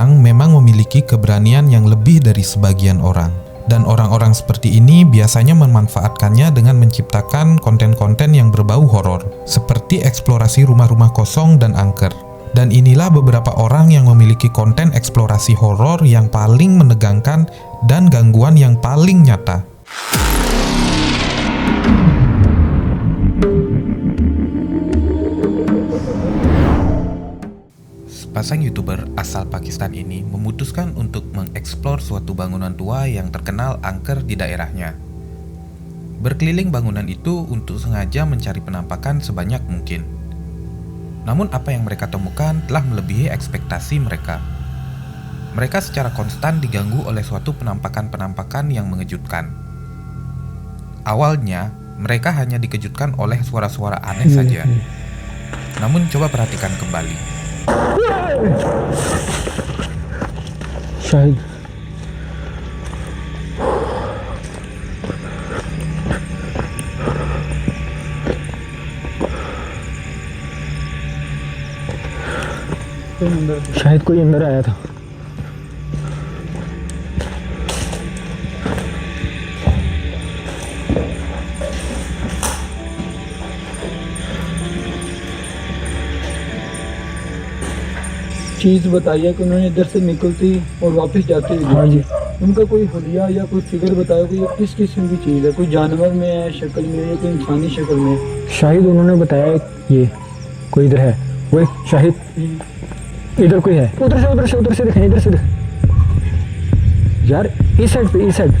orang memang memiliki keberanian yang lebih dari sebagian orang. Dan orang-orang seperti ini biasanya memanfaatkannya dengan menciptakan konten-konten yang berbau horor, seperti eksplorasi rumah-rumah kosong dan angker. Dan inilah beberapa orang yang memiliki konten eksplorasi horor yang paling menegangkan dan gangguan yang paling nyata. Pasang YouTuber asal Pakistan ini memutuskan untuk mengeksplor suatu bangunan tua yang terkenal angker di daerahnya. Berkeliling bangunan itu untuk sengaja mencari penampakan sebanyak mungkin. Namun apa yang mereka temukan telah melebihi ekspektasi mereka. Mereka secara konstan diganggu oleh suatu penampakan-penampakan yang mengejutkan. Awalnya, mereka hanya dikejutkan oleh suara-suara aneh saja. Namun coba perhatikan kembali. शायद कोई अंदर आया था। चीज़ बताइए कि उन्होंने इधर से निकलती और वापस जाती हुई। हाँ जी। उनका कोई हुलिया या कोई फिगर बताया कि ये किस किस्म की चीज़ है, कोई जानवर में है शक्ल में या कोई इंसानी शक्ल में। शाहिद उन्होंने बताया ये कोई इधर है, वो शाहिद इधर कोई है, उधर से दिखाएं, इधर से दिख यार, इस साइड पे, इस साइड।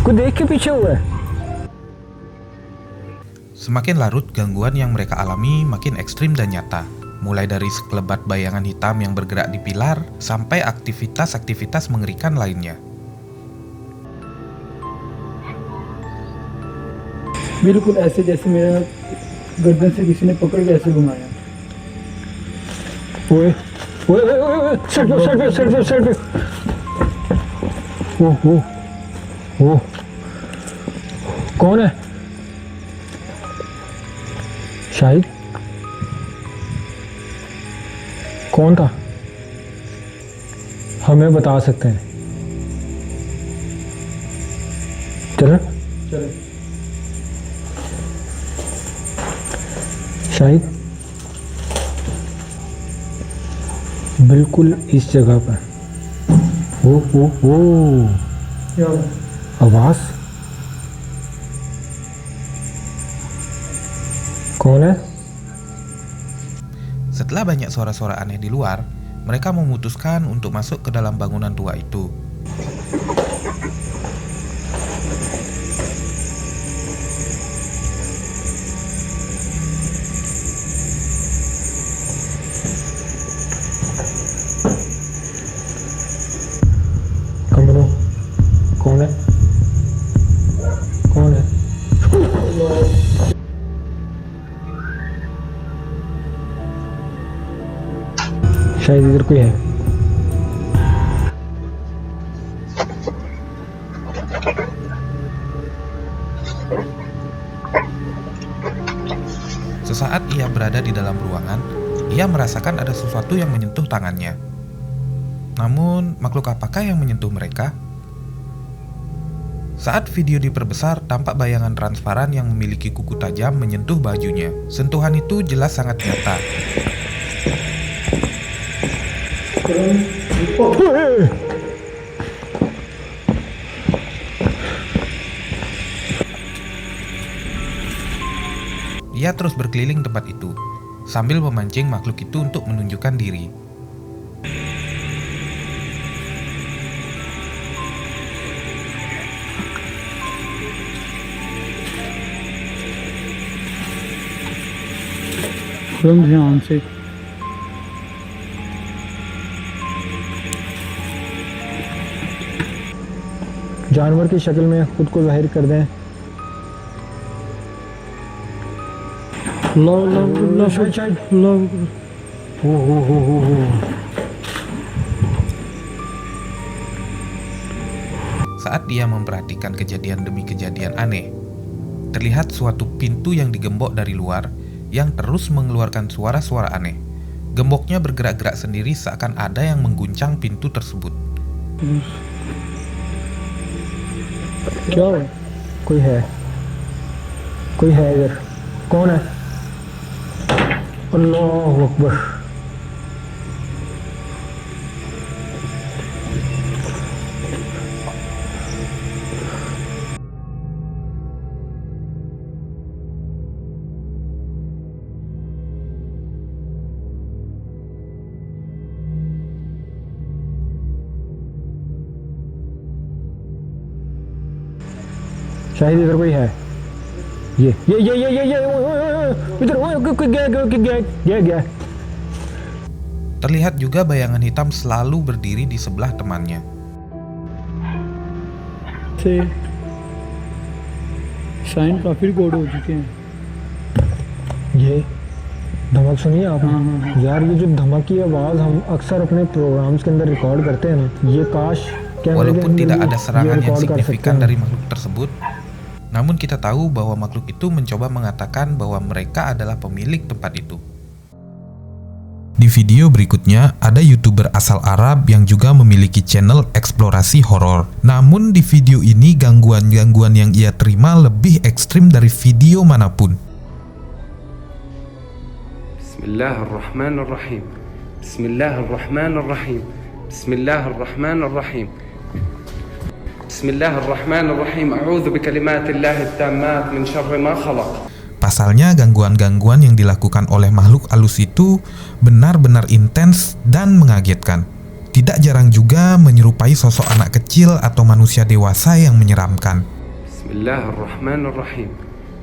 कोई देख के पीछे हुआ है। Semakin larut, gangguan yang mereka alami makin ekstrim dan nyata. Mulai dari sekelebat bayangan hitam yang bergerak di pilar, sampai aktivitas-aktivitas mengerikan lainnya. बिल्कुल ऐसे जैसे मेरा गर्दन से किसी ने पकड़ के ऐसे घुमाया। ओए ओए ओए ओए, साइड पे। ओह कौन है? शाहिद कौन था? हमें बता सकते हैं। चलो शाहिद बिल्कुल इस जगह पर। ओ आवाज कौन है? Setelah banyak suara-suara aneh di luar, mereka memutuskan untuk masuk ke dalam bangunan tua itu. कमरो कौन है? कौन है? शायद इधर कोई है। Sesaat ia berada di dalam ruangan, ia merasakan ada sesuatu yang menyentuh tangannya. Namun, makhluk apakah yang menyentuh mereka? Saat video diperbesar, tampak bayangan transparan yang memiliki kuku tajam menyentuh bajunya. Sentuhan itu jelas sangat nyata. Ia terus berkeliling tempat itu, sambil memancing makhluk itu untuk menunjukkan diri. ध्यान से जानवर की शक्ल में खुद को जाहिर कर दें। saat ia memperhatikan kejadian demi kejadian aneh. Terlihat suatu pintu yang digembok dari luar yang terus mengeluarkan suara-suara aneh. Gemboknya bergerak-gerak sendiri seakan ada yang mengguncang pintu tersebut. क्या हुआ? कोई है इधर, कौन है? अल्लाह अकबर। शायद इधर कोई है। ये इधर, ओए गया। Terlihat juga bayangan hitam selalu berdiri di sebelah temannya. से साइन काफी रिकॉर्ड हो चुके हैं। ये धमक सुनिए आप। हाँ, हाँ, हाँ। यार ये जो धमक की आवाज़ हम अक्सर अपने प्रोग्राम्स के अंदर रिकॉर्ड करते हैं ना, ये काश कैमरे के Walaupun अंदर tidak भी ada ये serangan yang रिकॉर्ड कर सकते signifikan हैं। dari makhluk tersebut, namun kita tahu bahwa makhluk itu mencoba mengatakan bahwa mereka adalah pemilik tempat itu. Di video berikutnya, ada YouTuber asal Arab yang juga memiliki channel eksplorasi horor. Namun di video ini gangguan-gangguan yang ia terima lebih ekstrim dari video manapun. Bismillahirrahmanirrahim. Bismillahirrahmanirrahim. Bismillahirrahmanirrahim. Bismillahirrahmanirrahim. A'udzu bikalimatillahi tammat min syarri ma khalaq. Pasalnya gangguan-gangguan yang dilakukan oleh makhluk halus itu benar-benar intens dan mengagetkan. Tidak jarang juga menyerupai sosok anak kecil atau manusia dewasa yang menyeramkan. Bismillahirrahmanirrahim.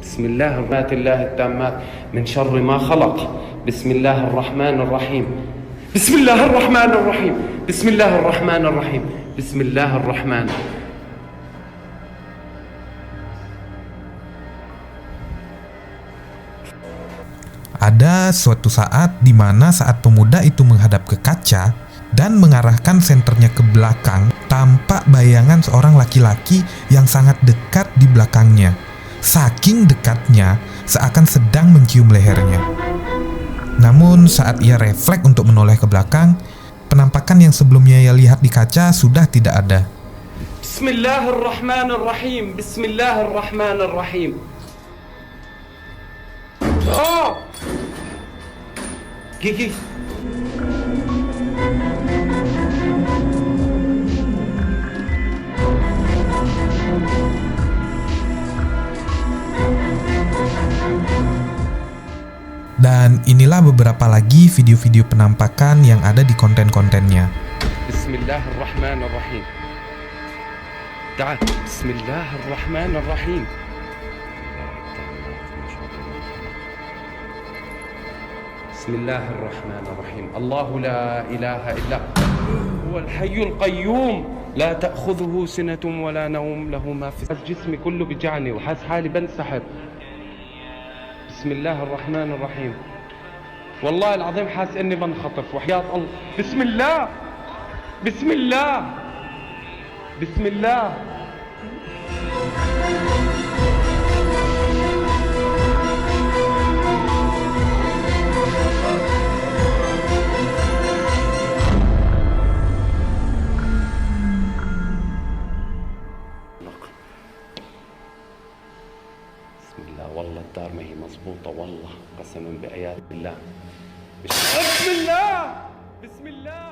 Bismillahirrahmanirrahim tammat min syarri ma khalaq. Bismillahirrahmanirrahim. Bismillahirrahmanirrahim. Bismillahirrahmanirrahim. Bismillahirrahmanirrahim. Ada suatu saat di mana saat pemuda itu menghadap ke kaca dan mengarahkan senternya ke belakang, tampak bayangan seorang laki-laki yang sangat dekat di belakangnya. Saking dekatnya, seakan sedang mencium lehernya. Namun saat ia refleks untuk menoleh ke belakang, penampakan yang sebelumnya ia lihat di kaca sudah tidak ada. Bismillahirrahmanirrahim. Bismillahirrahmanirrahim. Oh! Gigi. Dan inilah beberapa lagi video-video penampakan yang ada di konten-kontennya. Bismillahirrahmanirrahim. Ta'al. Bismillahirrahmanirrahim. Bismillahirrahmanirrahim. Allahu la ilaha illa huwal hayyul qayyum. لا تأخذه سنة ولا نوم له ما في جسمي كله بيجعني وحاس حالي بنسحب. بسم الله الرحمن الرحيم. والله العظيم حاس اني بنخطف وحياة الله. بسم الله. بسم الله. بسم الله. والله الدار ما هي مضبوطة والله قسما بآيات الله. بسم الله. بسم الله.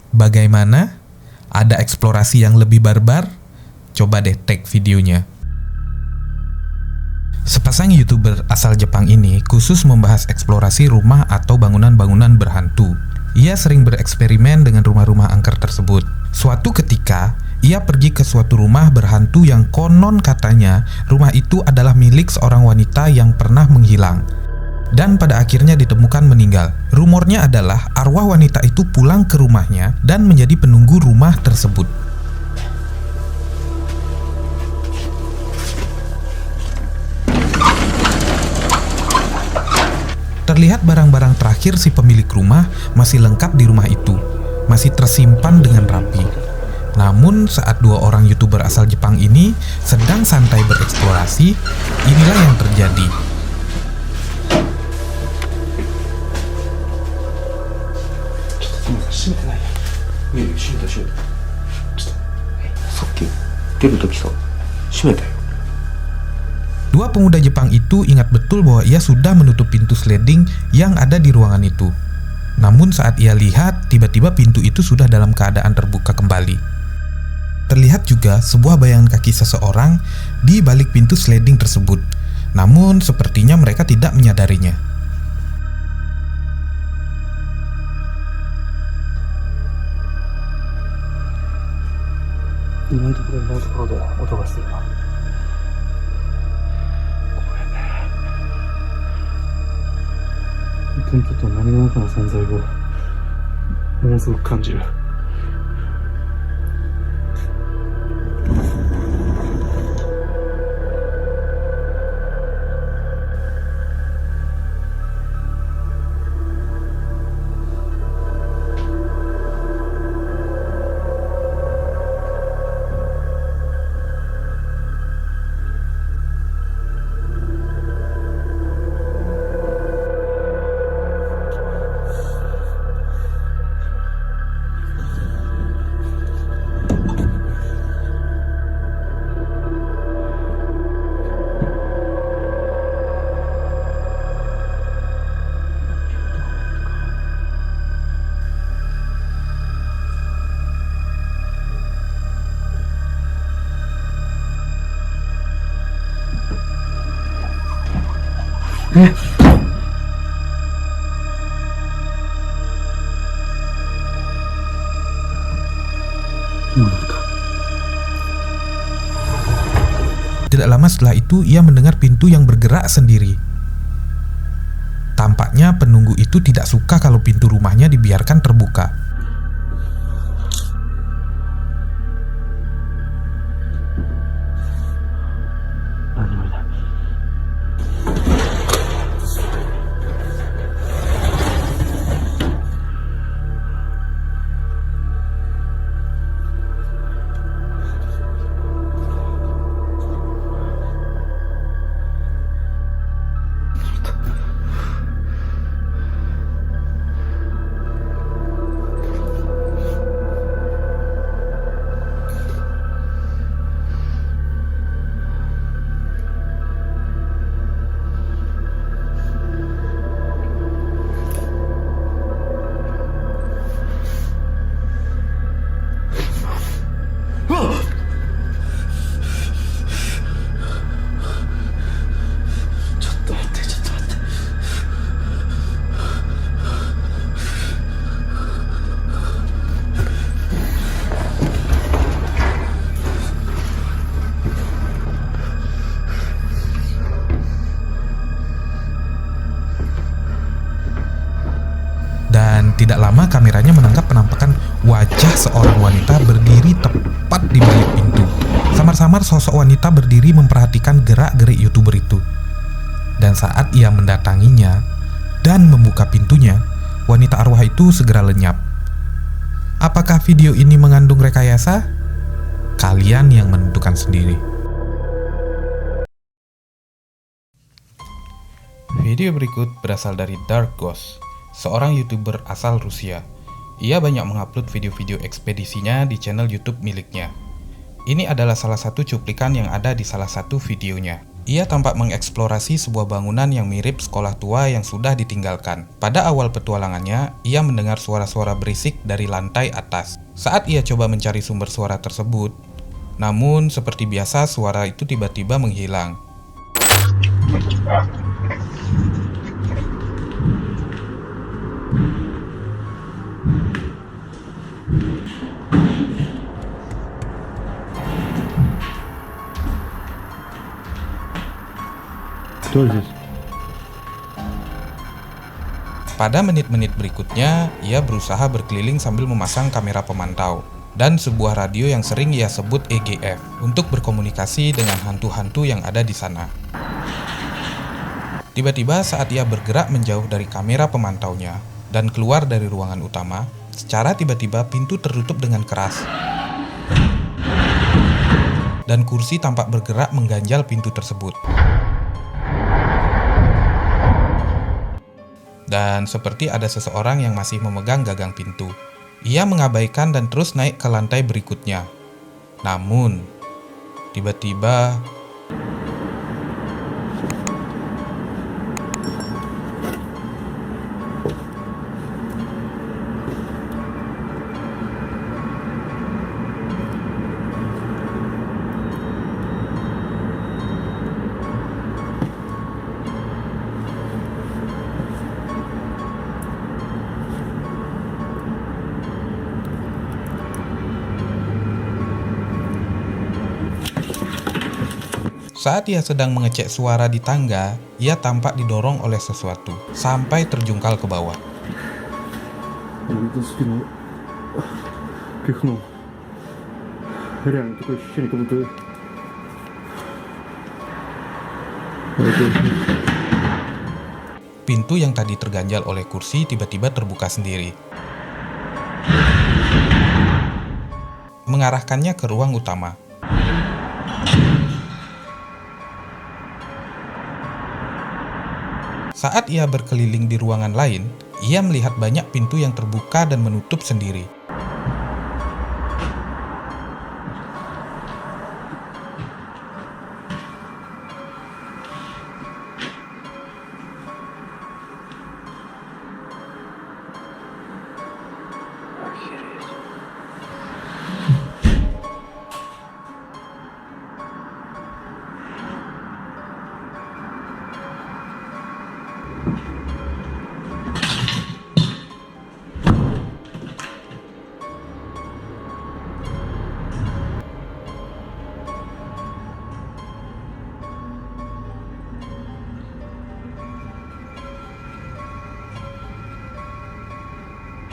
Bagaimana? Ada eksplorasi yang lebih barbar? Coba deh tag videonya. Sepasang YouTuber asal Jepang ini khusus membahas eksplorasi rumah atau bangunan-bangunan berhantu. Ia sering bereksperimen dengan rumah-rumah angker tersebut. Suatu ketika, ia pergi ke suatu rumah berhantu yang konon katanya rumah itu adalah milik seorang wanita yang pernah menghilang dan pada akhirnya ditemukan meninggal. Rumornya adalah arwah wanita itu pulang ke rumahnya dan menjadi penunggu rumah tersebut. Terlihat barang-barang terakhir si pemilik rumah masih lengkap di rumah itu, masih tersimpan dengan rapi. Namun saat dua orang YouTuber asal Jepang ini sedang santai bereksplorasi, inilah yang terjadi. Dua pemuda Jepang itu ingat betul bahwa ia sudah menutup pintu sliding yang ada di ruangan itu. Namun saat ia lihat, tiba-tiba pintu itu sudah dalam keadaan terbuka kembali. Terlihat juga sebuah bayangan kaki seseorang di balik pintu sliding tersebut. Namun sepertinya mereka tidak menyadarinya. Tidak lama setelah itu, ia mendengar pintu yang bergerak sendiri. Tampaknya penunggu itu tidak suka kalau pintu rumahnya dibiarkan terbuka. Tidak lama kameranya menangkap penampakan wajah seorang wanita berdiri tepat di balik pintu. Samar-samar sosok wanita berdiri memperhatikan gerak-gerik YouTuber itu. Dan saat ia mendatanginya dan membuka pintunya, wanita arwah itu segera lenyap. Apakah video ini mengandung rekayasa? Kalian yang menentukan sendiri. Video berikut berasal dari Dark Ghost, seorang YouTuber asal Rusia. Ia banyak mengupload video-video ekspedisinya di channel YouTube miliknya. Ini adalah salah satu cuplikan yang ada di salah satu videonya. Ia tampak mengeksplorasi sebuah bangunan yang mirip sekolah tua yang sudah ditinggalkan. Pada awal petualangannya, ia mendengar suara-suara berisik dari lantai atas. Saat ia coba mencari sumber suara tersebut, namun seperti biasa suara itu tiba-tiba menghilang. Pada menit-menit berikutnya, ia berusaha berkeliling sambil memasang kamera pemantau dan sebuah radio yang sering ia sebut EGF untuk berkomunikasi dengan hantu-hantu yang ada di sana. Tiba-tiba saat ia bergerak menjauh dari kamera pemantaunya dan keluar dari ruangan utama, secara tiba-tiba pintu tertutup dengan keras. dan kursi tampak bergerak mengganjal pintu tersebut. Dan seperti ada seseorang yang masih memegang gagang pintu. Ia mengabaikan dan terus naik ke lantai berikutnya. Namun, tiba-tiba saat ia sedang mengecek suara di tangga, ia tampak didorong oleh sesuatu sampai terjungkal ke bawah. Это спину пихнул. Реально такое ощущение, как будто... Pintu yang tadi terganjal oleh kursi tiba-tiba terbuka sendiri, mengarahkannya ke ruang utama. Saat ia berkeliling di ruangan lain, ia melihat banyak pintu yang terbuka dan menutup sendiri.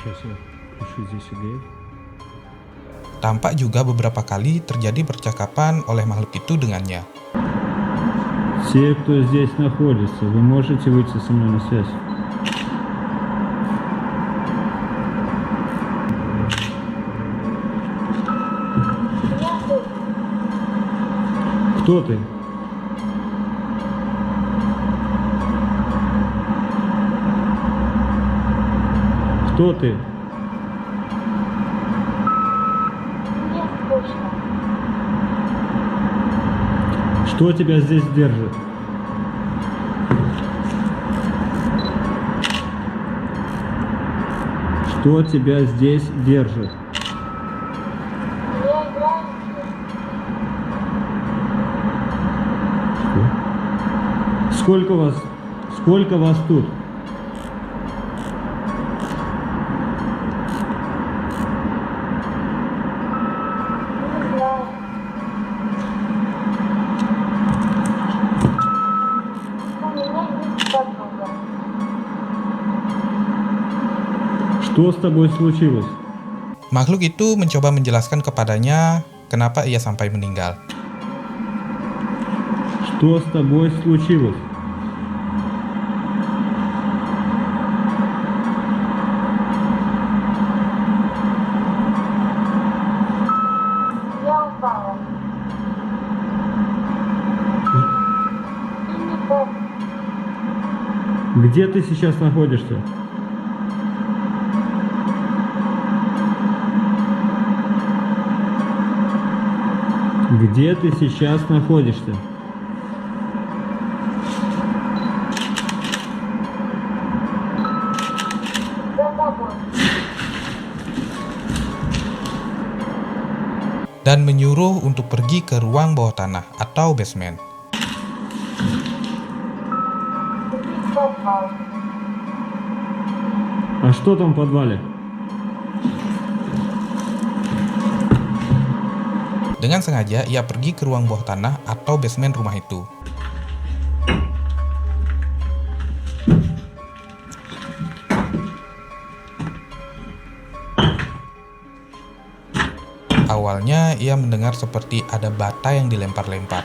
Сейчас я включу здесь игры. Tampak juga beberapa kali terjadi percakapan oleh makhluk itu dengannya. Все, кто здесь находится, вы можете выйти со мной на связь? Кто ты? Кто ты? Мне скучно. Что тебя здесь держит? Что тебя здесь держит? Я играю. Сколько вас тут? Не знаю. У меня есть подруга. Что с тобой случилось? Makhluk itu mencoba menjelaskan kepadanya kenapa ia sampai meninggal. Что с тобой случилось? Я упала. И не помню. Где ты сейчас находишься? Где ты сейчас находишься? За тобой. Dan menyuruh untuk pergi ke ruang bawah tanah atau basement. Иди в подвал. А что там в подвале? Dengan sengaja, ia pergi ke ruang bawah tanah atau basement rumah itu. Awalnya, ia mendengar seperti ada bata yang dilempar-lempar.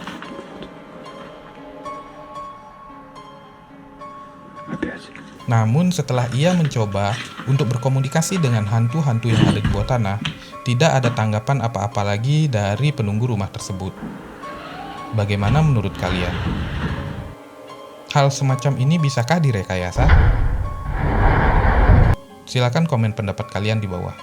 Namun setelah ia mencoba untuk berkomunikasi dengan hantu-hantu yang ada di bawah tanah, Tidak ada tanggapan apa-apa lagi dari penunggu rumah tersebut. Bagaimana menurut kalian? Hal semacam ini bisakah direkayasa? Silakan komen pendapat kalian di bawah.